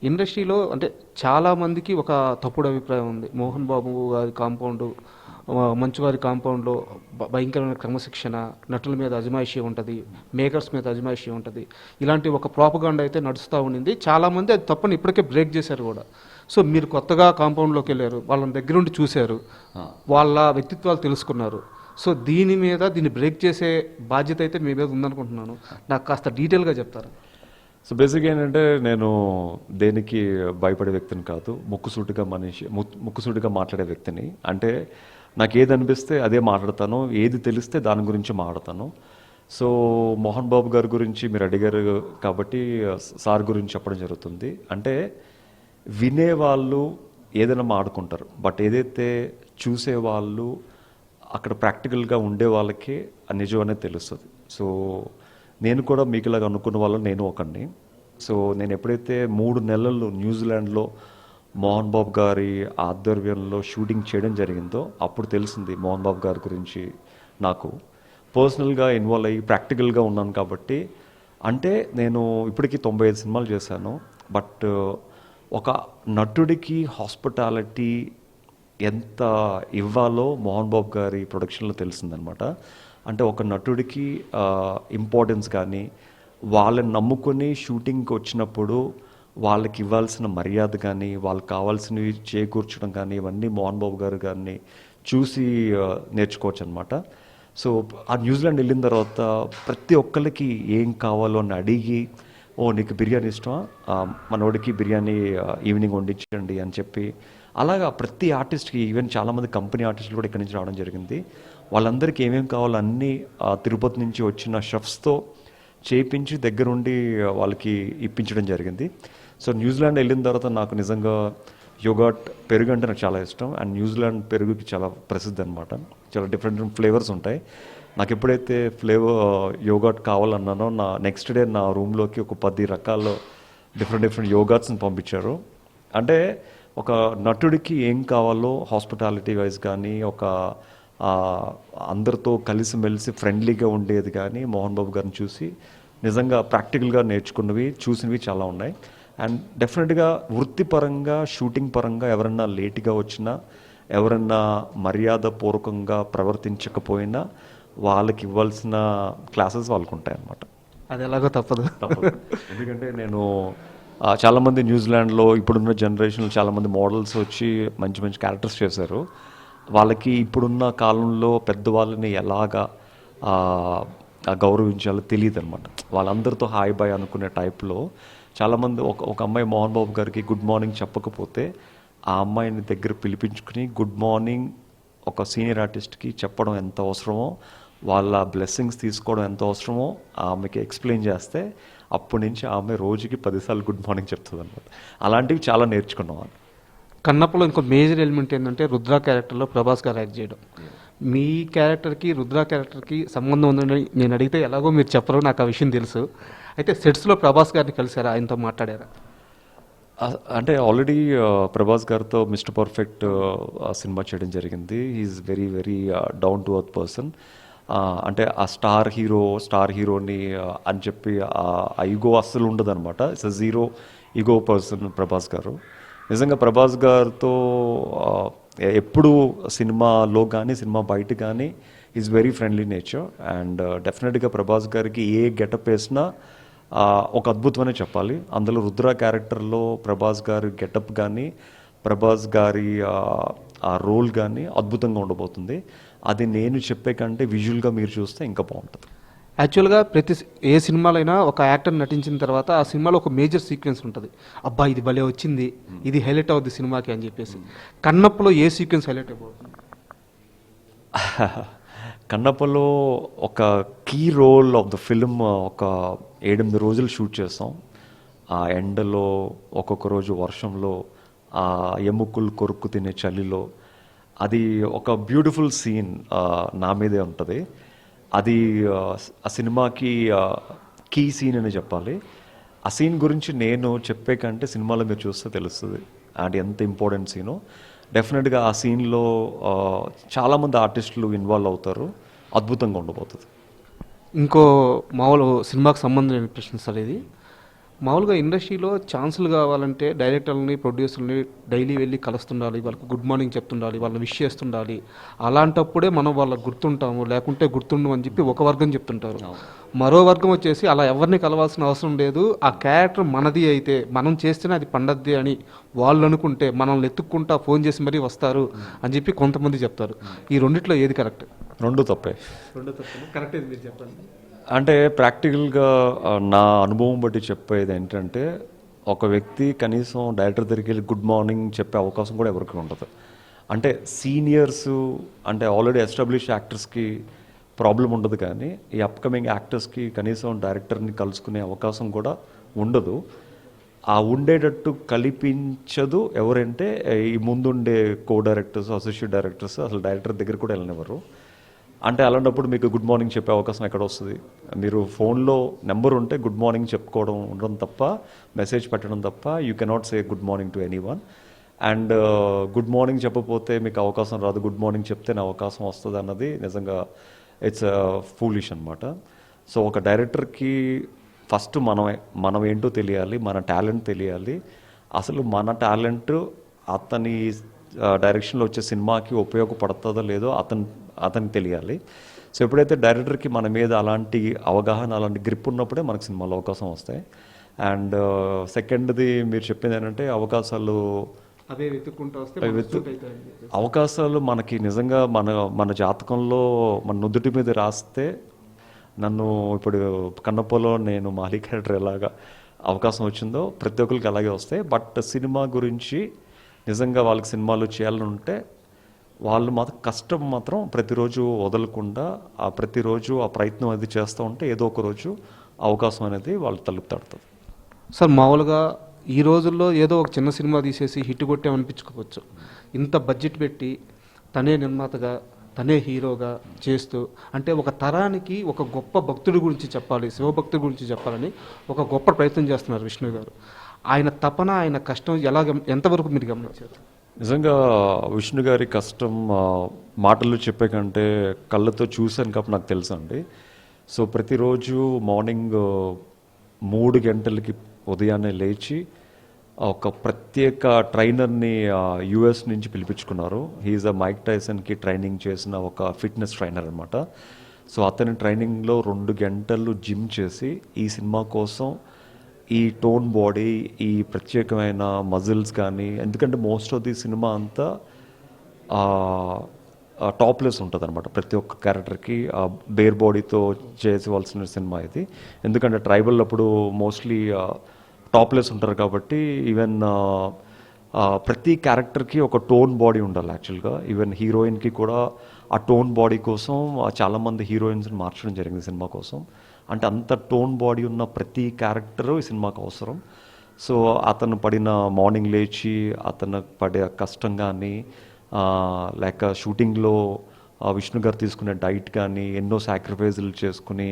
ఇండస్ట్రీలో అంటే చాలామందికి ఒక తప్పుడు అభిప్రాయం ఉంది. మోహన్ బాబు గారి కాంపౌండ్, మంచు గారి కాంపౌండ్లో భయంకరమైన క్రమశిక్షణ, నటుల మీద అజమాయిషీ ఉంటుంది, మేకర్స్ మీద అజమాయిషీ ఉంటుంది. ఇలాంటి ఒక ప్రాపగాండా అయితే నడుస్తూ ఉండింది. చాలామంది అది తప్పని ఇప్పటికే బ్రేక్ చేశారు కూడా. సో మీరు కొత్తగా కాంపౌండ్లోకి వెళ్ళారు, వాళ్ళని దగ్గరుండి చూశారు, వాళ్ళ వ్యక్తిత్వాలు తెలుసుకున్నారు. సో దీన్ని బ్రేక్ చేసే బాధ్యత అయితే మీ మీద ఉందనుకుంటున్నాను. నాకు కాస్త డీటెయిల్గా చెప్తారా? సో బేసిక్గా ఏంటంటే నేను దేనికి భయపడే వ్యక్తిని కాదు, ముక్కుసూటిగా మాట్లాడే వ్యక్తిని. అంటే నాకు ఏది అనిపిస్తే అదే మాట్లాడతాను, ఏది తెలిస్తే దాని గురించి మాట్లాడతాను. సో మోహన్ బాబు గారి గురించి మీరు అడిగారు కాబట్టి సార్ గురించి చెప్పడం జరుగుతుంది. అంటే వినేవాళ్ళు ఏదైనా మాడుకుంటారు, బట్ ఏదైతే చూసేవాళ్ళు అక్కడ ప్రాక్టికల్గా ఉండే వాళ్ళకి నిజం అనేది తెలుస్తుంది. సో నేను కూడా మీకులాగా అనుకున్న వాళ్ళు నేను ఒకడిని. సో నేను ఎప్పుడైతే 3 నెలలు న్యూజిలాండ్లో మోహన్ బాబు గారి ఆధ్వర్యంలో షూటింగ్ చేయడం జరిగిందో అప్పుడు తెలిసింది మోహన్ బాబు గారి గురించి. నాకు పర్సనల్గా ఇన్వాల్వ్ అయ్యి ప్రాక్టికల్గా ఉన్నాను కాబట్టి. అంటే నేను ఇప్పటికీ 95 సినిమాలు చేశాను. బట్ ఒక నటుడికి హాస్పిటాలిటీ ఎంత ఇవ్వాలో మోహన్ బాబు గారి ప్రొడక్షన్లో తెలిసిందనమాట. అంటే ఒక నటుడికి ఇంపార్టెన్స్ కానీ, వాళ్ళని నమ్ముకొని షూటింగ్కి వచ్చినప్పుడు వాళ్ళకి ఇవ్వాల్సిన మర్యాద కానీ, వాళ్ళకి కావాల్సినవి చేకూర్చడం కానీ, ఇవన్నీ మోహన్ బాబు గారు గారిని చూసి నేర్చుకోవచ్చు అనమాట. సో ఆ న్యూజిలాండ్ వెళ్ళిన తర్వాత ప్రతి ఒక్కరికి ఏం కావాలో అని అడిగి, ఓ నీకు బిర్యానీ ఇష్టమా, మనోడికి బిర్యానీ ఈవినింగ్ వండించండి అని చెప్పి, అలాగా ప్రతి ఆర్టిస్ట్కి, ఈవెన్ చాలామంది కంపెనీ ఆర్టిస్టులు కూడా ఇక్కడి నుంచి రావడం జరిగింది. వాళ్ళందరికీ ఏమేమి కావాలో అన్నీ తిరుపతి నుంచి వచ్చిన షెఫ్స్తో చేయించి దగ్గరుండి వాళ్ళకి ఇప్పించడం జరిగింది. సో న్యూజిలాండ్ వెళ్ళిన తర్వాత నాకు నిజంగా యోగర్ట్ పెరుగు అంటే నాకు చాలా ఇష్టం. అండ్ న్యూజిలాండ్ పెరుగుకి చాలా ప్రసిద్ధి అనమాట. చాలా డిఫరెంట్ ఫ్లేవర్స్ ఉంటాయి. నాకు ఎప్పుడైతే యోగర్ట్ కావాలన్నానో నా నెక్స్ట్ డే నా రూమ్లోకి ఒక 10 రకాల డిఫరెంట్ యోగర్ట్స్ని పంపించారు. అంటే ఒక నటుడికి ఏం కావాలో హాస్పిటాలిటీ వైజ్ కానీ, ఒక అందరితో కలిసిమెలిసి ఫ్రెండ్లీగా ఉండేది కానీ మోహన్ బాబు గారిని చూసి నిజంగా ప్రాక్టికల్గా నేర్చుకున్నవి, చూసినవి చాలా ఉన్నాయి. అండ్ డెఫినెట్గా వృత్తిపరంగా, షూటింగ్ పరంగా ఎవరన్నా లేట్గా వచ్చినా, ఎవరన్నా మర్యాదపూర్వకంగా ప్రవర్తించకపోయినా వాళ్ళకి ఇవ్వాల్సిన క్లాసెస్ వాళ్ళకు ఉంటాయి అన్నమాట. అది ఎలాగో తప్పదు. ఎందుకంటే నేను చాలామంది న్యూజిలాండ్లో ఇప్పుడున్న జనరేషన్లో చాలామంది మోడల్స్ వచ్చి మంచి మంచి క్యారెక్టర్స్ చేశారు. వాళ్ళకి ఇప్పుడున్న కాలంలో పెద్దవాళ్ళని ఎలాగా గౌరవించాలో తెలియదు అనమాట. వాళ్ళందరితో హాయ్ బాయ్ అనుకునే టైప్లో చాలామంది ఒక అమ్మాయి మోహన్ బాబు గారికి గుడ్ మార్నింగ్ చెప్పకపోతే ఆ అమ్మాయిని దగ్గర పిలిపించుకుని గుడ్ మార్నింగ్ ఒక సీనియర్ ఆర్టిస్ట్కి చెప్పడం ఎంత అవసరమో, వాళ్ళ బ్లెస్సింగ్స్ తీసుకోవడం ఎంత అవసరమో ఆమెకి ఎక్స్ప్లెయిన్ చేస్తే అప్పటి నుంచి ఆమె రోజుకి 10 సార్లు గుడ్ మార్నింగ్ చెప్తుంది అనమాట. అలాంటివి చాలా నేర్చుకున్నాం. కన్నప్పలో ఇంకో మేజర్ ఎలిమెంట్ ఏంటంటే రుద్ర క్యారెక్టర్లో ప్రభాస్ గారు యాక్ట్ చేయడం. మీ క్యారెక్టర్కి రుద్ర క్యారెక్టర్కి సంబంధం ఉందని నేను అడిగితే ఎలాగో మీరు చెప్పరు, నాకు ఆ విషయం తెలుసు. అయితే సెట్స్లో ప్రభాస్ గారిని కలిసారా, ఆయనతో మాట్లాడారా? అంటే ఆల్రెడీ ప్రభాస్ గారితో మిస్టర్ పర్ఫెక్ట్ సినిమా చేయడం జరిగింది. Is very very down to earth person. అంటే ఆ స్టార్ హీరోని అని చెప్పి ఆ ఈగో అస్సలు ఉండదు అనమాట. It's a zero ego person Prabhas గారు. నిజంగా ప్రభాస్ గారితో ఎప్పుడు సినిమాలో కానీ సినిమా బయట కానీ is very friendly nature. And డెఫినెట్గా ప్రభాస్ గారికి ఏ గెటప్ వేసినా ఒక అద్భుతమనే చెప్పాలి. అందులో రుద్ర క్యారెక్టర్లో ప్రభాస్ గారి గెటప్ కానీ, ప్రభాస్ గారి ఆ రోల్ కానీ అద్భుతంగా ఉండబోతుంది. అది నేను చెప్పే కంటే విజువల్గా మీరు చూస్తే ఇంకా బాగుంటుంది. యాక్చువల్గా ఏ సినిమాలో అయినా ఒక యాక్టర్ నటించిన తర్వాత ఆ సినిమాలో ఒక మేజర్ సీక్వెన్స్ ఉంటుంది. అబ్బా ఇది భలే వచ్చింది, ఇది హైలైట్ అవుద్ది సినిమాకి అని చెప్పేసి. కన్నప్పలో ఏ సీక్వెన్స్ హైలైట్ అయిపోతుంది? కన్నప్పలో ఒక key role of the film ఒక 7-8 రోజులు షూట్ చేస్తాం. ఆ ఎండలో, ఒక్కొక్క రోజు వర్షంలో, ఆ ఎముకలు కొరుక్కు తినే చలిలో. అది ఒక బ్యూటిఫుల్ సీన్ నా మీదే ఉంటుంది. అది ఆ సినిమాకి కీ సీన్ అని చెప్పాలి. ఆ సీన్ గురించి నేను చెప్పే కంటే సినిమాలో మీరు చూస్తే తెలుస్తుంది అది ఎంత ఇంపార్టెంట్ సీనో. డెఫినెట్గా ఆ సీన్లో చాలామంది ఆర్టిస్టులు ఇన్వాల్వ్ అవుతారు. అద్భుతంగా ఉండబోతుంది. ఇంకో మామూలు సినిమాకి సంబంధం లేని ప్రశ్న సార్ ఇది. మామూలుగా ఇండస్ట్రీలో ఛాన్సులు కావాలంటే డైరెక్టర్లని ప్రొడ్యూసర్ని డైలీ వెళ్ళి కలుస్తుండాలి, వాళ్ళకి గుడ్ మార్నింగ్ చెప్తుండాలి, వాళ్ళని విష్ చేస్తుండాలి. అలాంటప్పుడే మనం వాళ్ళకి గుర్తుంటాము, లేకుంటే గుర్తుండు అని చెప్పి ఒక వర్గం చెప్తుంటారు. మరో వర్గం వచ్చేసి అలా ఎవరిని కలవాల్సిన అవసరం లేదు, ఆ క్యారెక్టర్ మనది అయితే మనం చేస్తేనే అది పండద్ది అని వాళ్ళు అనుకుంటే మనల్ని ఎత్తుక్కుంటా ఫోన్ చేసి మరీ వస్తారు అని చెప్పి కొంతమంది చెప్తారు. ఈ రెండిట్లో ఏది కరెక్ట్? రెండు తప్పే. రెండు తప్పు. కరెక్ట్ ఏది మీరు చెప్పండి. అంటే ప్రాక్టికల్గా నా అనుభవం బట్టి చెప్పేది ఏంటంటే, ఒక వ్యక్తి కనీసం డైరెక్టర్ దగ్గరికి వెళ్ళి గుడ్ మార్నింగ్ చెప్పే అవకాశం కూడా ఎవరికి ఉండదు. అంటే సీనియర్స్, అంటే ఆల్రెడీ ఎస్టాబ్లిష్ యాక్టర్స్కి ప్రాబ్లం ఉండదు, కానీ ఈ అప్కమింగ్ యాక్టర్స్కి కనీసం డైరెక్టర్ని కలుసుకునే అవకాశం కూడా ఉండదు. ఆ ఉండేటట్టు కల్పించదు ఎవరంటే ఈ ముందుండే కో డైరెక్టర్స్, అసోసియేట్ డైరెక్టర్స్ అసలు డైరెక్టర్ దగ్గర కూడా వెళ్ళనివ్వరు. అంటే అలాంటప్పుడు మీకు గుడ్ మార్నింగ్ చెప్పే అవకాశం ఎక్కడ వస్తుంది? మీరు ఫోన్లో నెంబర్ ఉంటే గుడ్ మార్నింగ్ చెప్పుకోవడం ఉండడం తప్ప, మెసేజ్ పెట్టడం తప్ప you cannot say good morning to any one. And good morning చెప్పకపోతే మీకు అవకాశం రాదు, గుడ్ మార్నింగ్ చెప్తేనే అవకాశం వస్తుంది అన్నది నిజంగా ఇట్స్ ఫూలిష్ అనమాట. సో ఒక డైరెక్టర్కి ఫస్ట్ మనం ఏంటో తెలియాలి, మన టాలెంట్ తెలియాలి. అసలు మన టాలెంట్ అతని డైరెక్షన్లో వచ్చే సినిమాకి ఉపయోగపడుతుందో లేదో అతనికి తెలియాలి. సో ఎప్పుడైతే డైరెక్టర్కి మన మీద అలాంటి అవగాహన, అలాంటి గ్రిప్ ఉన్నప్పుడే మనకు సినిమాలో అవకాశం వస్తాయి. అండ్ సెకండ్ది మీరు చెప్పింది ఏంటంటే అవకాశాలు అవకాశాలు మనకి నిజంగా మన జాతకంలో మన నుదుటి మీద రాస్తే, నన్ను ఇప్పుడు కన్నప్పలో నేను మాలి క్యారెక్టర్ ఎలాగా అవకాశం వచ్చిందో ప్రతి ఒక్కరికి అలాగే వస్తాయి. బట్ సినిమా గురించి నిజంగా వాళ్ళకి సినిమాలు చేయాలని ఉంటే వాళ్ళు మాత్రం కష్టం మాత్రం ప్రతిరోజు వదలకుండా ప్రతిరోజు ఆ ప్రయత్నం అది చేస్తూ ఉంటే ఏదో ఒక రోజు అవకాశం అనేది వాళ్ళు తలుపు తడుతుంది. సార్ మామూలుగా ఈ రోజుల్లో ఏదో ఒక చిన్న సినిమా తీసేసి హిట్ కొట్టామనిపించుకోవచ్చు. ఇంత బడ్జెట్ పెట్టి తనే నిర్మాతగా, తనే హీరోగా చేస్తూ, అంటే ఒక తరానికి ఒక గొప్ప భక్తుడి గురించి చెప్పాలి, శివభక్తుడి గురించి చెప్పాలని ఒక గొప్ప ప్రయత్నం చేస్తున్నారు విష్ణు గారు. ఆయన తపన, ఆయన కష్టం ఎంతవరకు మీరు గమనించారు? నిజంగా విష్ణు గారి కష్టం మాటల్లో చెప్పే కంటే కళ్ళతో చూశాను కాబట్టి నాకు తెలుసు అండి. సో ప్రతిరోజు మార్నింగ్ 3 గంటలకి ఉదయాన్నే లేచి ఒక ప్రత్యేక ట్రైనర్ని యుఎస్ నుంచి పిలిపించుకున్నారు. హీఈస్ మైక్ టైసన్కి ట్రైనింగ్ చేసిన ఒక ఫిట్నెస్ ట్రైనర్ అనమాట. సో అతని ట్రైనింగ్లో 2 గంటలు జిమ్ చేసి ఈ సినిమా కోసం ఈ టోన్ బాడీ, ఈ ప్రత్యేకమైన మజిల్స్ కానీ, ఎందుకంటే మోస్ట్ ఆఫ్ ది సినిమా అంతా టాప్లెస్ ఉంటుంది అనమాట. ప్రతి ఒక్క క్యారెక్టర్కి బేర్ బాడీతో చేసేవలసిన సినిమా ఇది. ఎందుకంటే ట్రైబల్ అప్పుడు మోస్ట్లీ టాప్లెస్ ఉంటారు కాబట్టి ఈవెన్ ప్రతి క్యారెక్టర్కి ఒక టోన్ బాడీ ఉండాలి యాక్చువల్గా. ఈవెన్ హీరోయిన్కి కూడా ఆ టోన్ బాడీ కోసం చాలామంది హీరోయిన్స్ని మార్చడం జరిగింది సినిమా కోసం. అంటే అంత టోన్ బాడీ ఉన్న ప్రతి క్యారెక్టరు ఈ సినిమాకు అవసరం. సో అతను పడిన మార్నింగ్ లేచి అతను పడే కష్టం కానీ, లేక షూటింగ్లో విష్ణు గారు తీసుకునే డైట్ కానీ, ఎన్నో సాక్రిఫైజులు చేసుకుని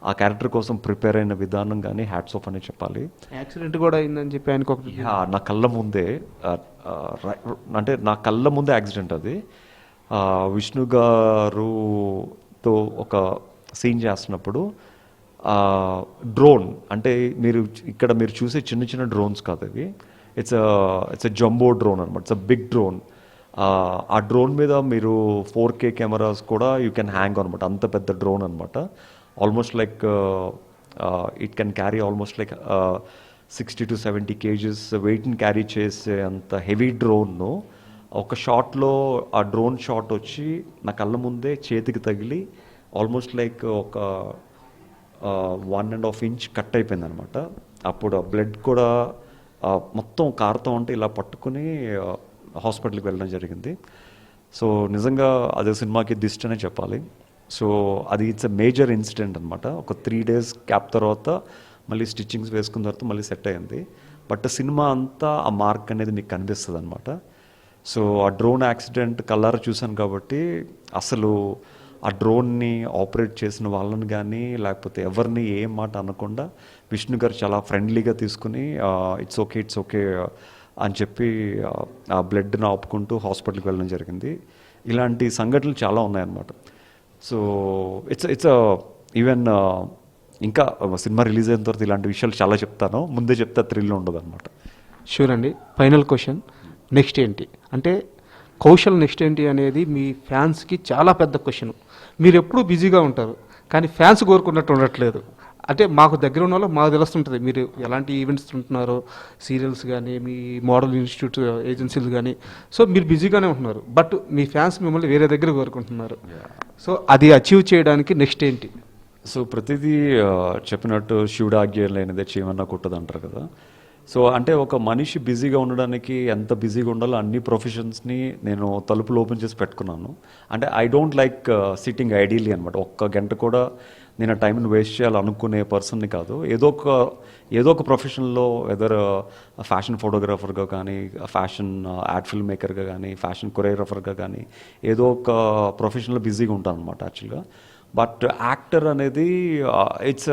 ఆ క్యారెక్టర్ కోసం ప్రిపేర్ అయిన విధానం కానీ హ్యాట్స్ ఆఫ్ అనే చెప్పాలి. యాక్సిడెంట్ కూడా అయిందని చెప్పి ఆయనకు నా కళ్ళ ముందే, అంటే నా కళ్ళ ముందే యాక్సిడెంట్ అది. విష్ణు గారుతో ఒక సీన్ చేస్తున్నప్పుడు డ్రోన్, అంటే మీరు చూసే చిన్న చిన్న డ్రోన్స్ కాదు అవి, ఇట్స్ జంబో డ్రోన్ అనమాట. It's big drone. ఆ డ్రోన్ మీద మీరు 4K కెమెరాస్ కూడా యూ కెన్ హ్యాంగ్ అనమాట. అంత పెద్ద డ్రోన్ అనమాట. Almost like it can carry almost like 60 to 70 kgs వెయిట్ని క్యారీ చేసే అంత హెవీ డ్రోన్ను ఒక షాట్లో, ఆ డ్రోన్ షాట్ వచ్చి నా కళ్ళ ముందే చేతికి తగిలి ఆల్మోస్ట్ లైక్ ఒక 1.5 inch కట్ అయిపోయింది అనమాట. అప్పుడు బ్లడ్ కూడా మొత్తం కారుతో ఉంటే ఇలా పట్టుకుని హాస్పిటల్కి వెళ్ళడం జరిగింది. సో నిజంగా అదే సినిమాకి దిష్టి అనే చెప్పాలి. సో అది ఇట్స్ ఎ మేజర్ ఇన్సిడెంట్ అనమాట. ఒక 3 days గ్యాప్ తర్వాత మళ్ళీ స్టిచ్చింగ్స్ వేసుకున్న తర్వాత మళ్ళీ సెట్ అయింది. బట్ సినిమా అంతా ఆ మార్క్ అనేది మీకు కనిపిస్తుంది అనమాట. సో ఆ డ్రోన్ యాక్సిడెంట్ కళ్ళారా చూశాను కాబట్టి అసలు ఆ డ్రోన్ని ఆపరేట్ చేసిన వాళ్ళని కానీ లేకపోతే ఎవరిని ఏం మాట అనకుండా విష్ణు గారు చాలా ఫ్రెండ్లీగా తీసుకుని ఇట్స్ ఓకే అని చెప్పి ఆ బ్లడ్ని ఆపుకుంటూ హాస్పిటల్కి వెళ్ళడం జరిగింది. ఇలాంటి సంఘటనలు చాలా ఉన్నాయన్నమాట. సో ఇట్స్ ఈవెన్ ఇంకా సినిమా రిలీజ్ అయిన తర్వాత ఇలాంటి విషయాలు చాలా చెప్తాను, ముందే చెప్తే థ్రిల్ ఉండదు అనమాట. షూర్ అండి. ఫైనల్ క్వశ్చన్, నెక్స్ట్ ఏంటి అంటే కౌశల్ నెక్స్ట్ ఏంటి అనేది మీ ఫ్యాన్స్కి చాలా పెద్ద క్వశ్చన్. మీరు ఎప్పుడూ బిజీగా ఉంటారు కానీ ఫ్యాన్స్ కోరుకున్నట్టు ఉండట్లేదు. అంటే మాకు దగ్గర ఉన్న వాళ్ళు మాకు తెలుస్తుంటుంది మీరు ఎలాంటి ఈవెంట్స్ ఉంటున్నారో, సీరియల్స్ కానీ మీ మోడల్ ఇన్స్టిట్యూట్ ఏజెన్సీలు కానీ. సో మీరు బిజీగానే ఉంటున్నారు, బట్ మీ ఫ్యాన్స్ మిమ్మల్ని వేరే దగ్గర కోరుకుంటున్నారు. సో అది అచీవ్ చేయడానికి నెక్స్ట్ ఏంటి? సో ప్రతిదీ చెప్పినట్టు శివుడు ఆజ్ఞ లేనిదే చేయమన్నా కుట్టదు అంటారు కదా. సో అంటే ఒక మనిషి బిజీగా ఉండడానికి ఎంత బిజీగా ఉండాలో అన్ని ప్రొఫెషన్స్ని నేను తలుపులు ఓపెన్ చేసి పెట్టుకున్నాను. అంటే I don't like sitting ideally అనమాట. ఒక్క గంట కూడా నేను ఆ టైంని వేస్ట్ చేయాలనుకునే పర్సన్ని కాదు. ఏదో ఒక ప్రొఫెషన్లో వెదర్ ఫ్యాషన్ ఫోటోగ్రాఫర్గా కానీ, ఫ్యాషన్ యాడ్ ఫిల్మ్ మేకర్గా కానీ, ఫ్యాషన్ కొరియోగ్రాఫర్గా కానీ ఏదో ఒక ప్రొఫెషన్లో బిజీగా ఉంటాను అనమాట యాక్చువల్గా. బట్ యాక్టర్ అనేది ఇట్స్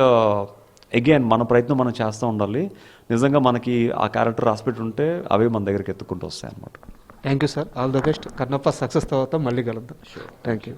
అగైన్ మన ప్రయత్నం మనం చేస్తూ ఉండాలి. నిజంగా మనకి ఆ క్యారెక్టర్ రాసిపెట్టి ఉంటే అవే మన దగ్గరికి ఎత్తుకుంటూ వస్తాయి అనమాట. Thank you sir, all the best. Kannappa success తర్వాత మళ్ళీ కలుద్దాం. Thank you.